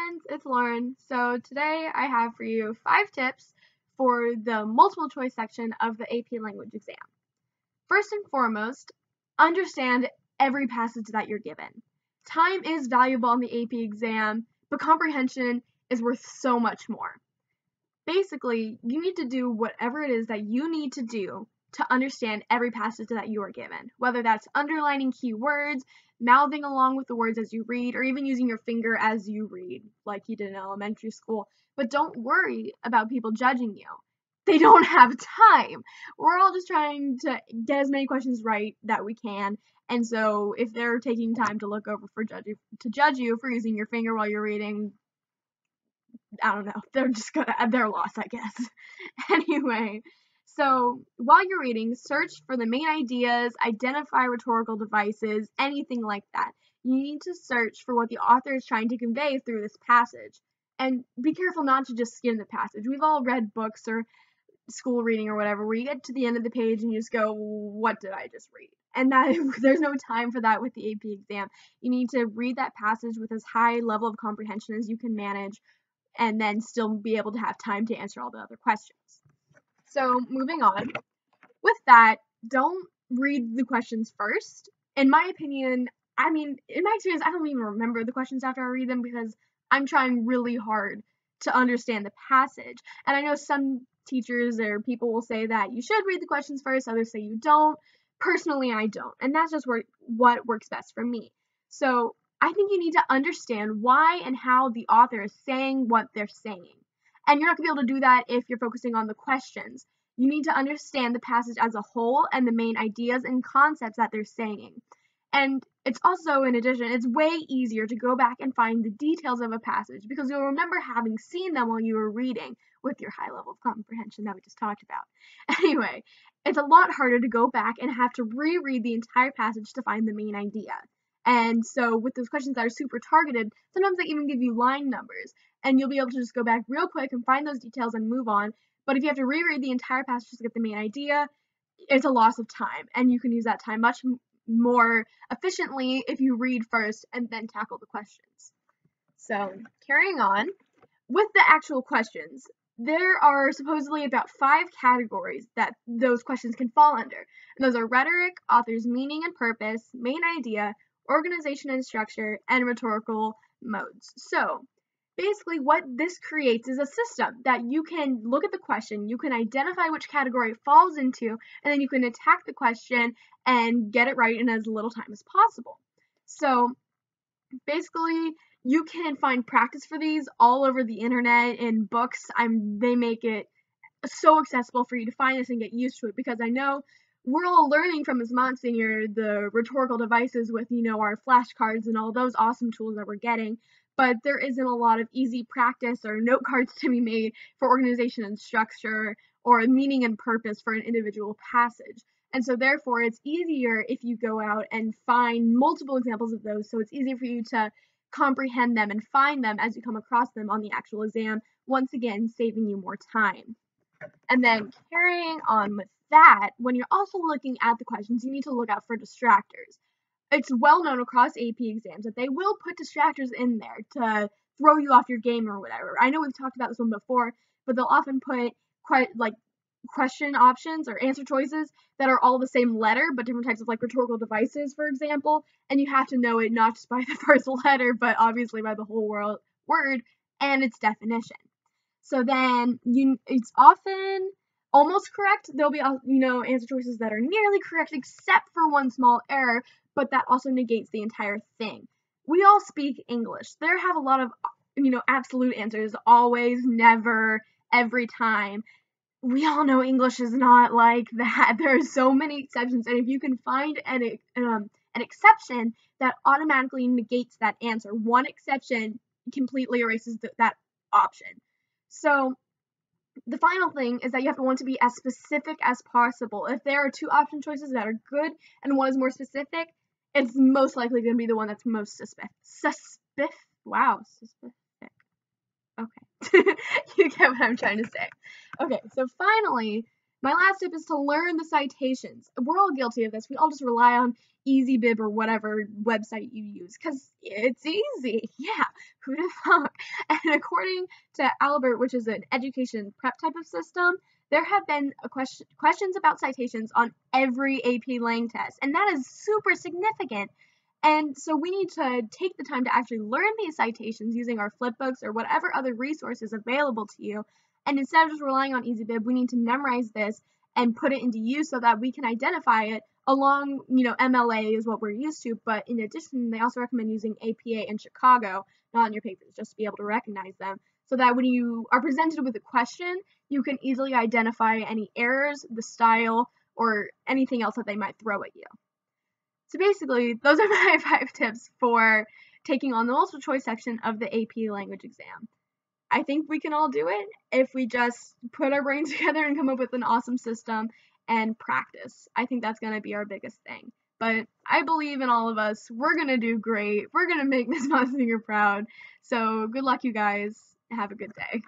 friends, it's Lauren. So today I have for you 5 tips for the multiple choice section of the AP language exam. First and foremost, understand every passage that you're given. Time is valuable on the AP exam, but comprehension is worth so much more. Basically, you need to do whatever it is that you need to do to understand every passage that you are given, whether that's underlining key words, mouthing along with the words as you read, or even using your finger as you read, like you did in elementary school. But don't worry about people judging you. They don't have time. We're all just trying to get as many questions right that we can, and so if they're taking time to look over to judge you for using your finger while you're reading, I don't know, they're lost, I guess. Anyway, so while you're reading, search for the main ideas, identify rhetorical devices, anything like that. You need to search for what the author is trying to convey through this passage. And be careful not to just skim the passage. We've all read books or school reading or whatever where you get to the end of the page and you just go, what did I just read? And that there's no time for that with the AP exam. You need to read that passage with as high level of comprehension as you can manage, and then still be able to have time to answer all the other questions. So moving on, with that, don't read the questions first. In my opinion, in my experience, I don't even remember the questions after I read them because I'm trying really hard to understand the passage. And I know some teachers or people will say that you should read the questions first, others say you don't. Personally, I don't. And that's just what works best for me. So I think you need to understand why and how the author is saying what they're saying. And you're not going to be able to do that if you're focusing on the questions. You need to understand the passage as a whole and the main ideas and concepts that they're saying. And it's also, in addition, it's way easier to go back and find the details of a passage because you'll remember having seen them while you were reading with your high level of comprehension that we just talked about. Anyway, it's a lot harder to go back and have to reread the entire passage to find the main idea. And so with those questions that are super targeted, sometimes they even give you line numbers, and you'll be able to just go back real quick and find those details and move on. But if you have to reread the entire passage to get the main idea, it's a loss of time, and you can use that time much more efficiently if you read first and then tackle the questions. So carrying on with the actual questions, there are supposedly about 5 categories that those questions can fall under. And those are rhetoric, author's meaning and purpose, main idea, organization and structure, and rhetorical modes. So basically what this creates is a system that you can look at the question, you can identify which category it falls into, and then you can attack the question and get it right in as little time as possible. So basically you can find practice for these all over the internet in books. They make it so accessible for you to find this and get used to it, because I know we're all learning from Ms. Monsignor the rhetorical devices with, our flashcards and all those awesome tools that we're getting, but there isn't a lot of easy practice or note cards to be made for organization and structure or meaning and purpose for an individual passage. And so therefore it's easier if you go out and find multiple examples of those, so it's easier for you to comprehend them and find them as you come across them on the actual exam, once again saving you more time. And then carrying on with that, when you're also looking at the questions, you need to look out for distractors. It's well known across AP exams that they will put distractors in there to throw you off your game or whatever. I know we've talked about this one before, but they'll often put question options or answer choices that are all the same letter but different types of rhetorical devices, for example, and you have to know it not just by the first letter but obviously by the whole word and its definition. So then it's often almost correct. There'll be answer choices that are nearly correct except for one small error, but that also negates the entire thing. We all speak English. There have a lot of absolute answers, always, never, every time. We all know English is not like that. There are so many exceptions, and if you can find an exception that automatically negates that answer, one exception completely erases that option. So the final thing is that you have to want to be as specific as possible. If there are 2 option choices that are good and one is more specific, it's most likely going to be the one that's most suspect. Wow, suspect. Okay. You get what I'm trying to say. Okay, so finally, My last tip is to learn the citations. We're all guilty of this. We all just rely on EasyBib or whatever website you use because it's easy. Yeah, who'd have thought? And according to Albert, which is an education prep type of system, there have been questions about citations on every AP Lang test, and that is super significant. And so we need to take the time to actually learn these citations using our flipbooks or whatever other resources available to you. And instead of just relying on EasyBib, we need to memorize this and put it into use so that we can identify it along, MLA is what we're used to, but in addition, they also recommend using APA and Chicago, not in your papers, just to be able to recognize them, so that when you are presented with a question, you can easily identify any errors, the style, or anything else that they might throw at you. So basically, those are my 5 tips for taking on the multiple choice section of the AP language exam. I think we can all do it if we just put our brains together and come up with an awesome system and practice. I think that's going to be our biggest thing. But I believe in all of us. We're going to do great. We're going to make Miss Monsignor proud. So good luck, you guys. Have a good day.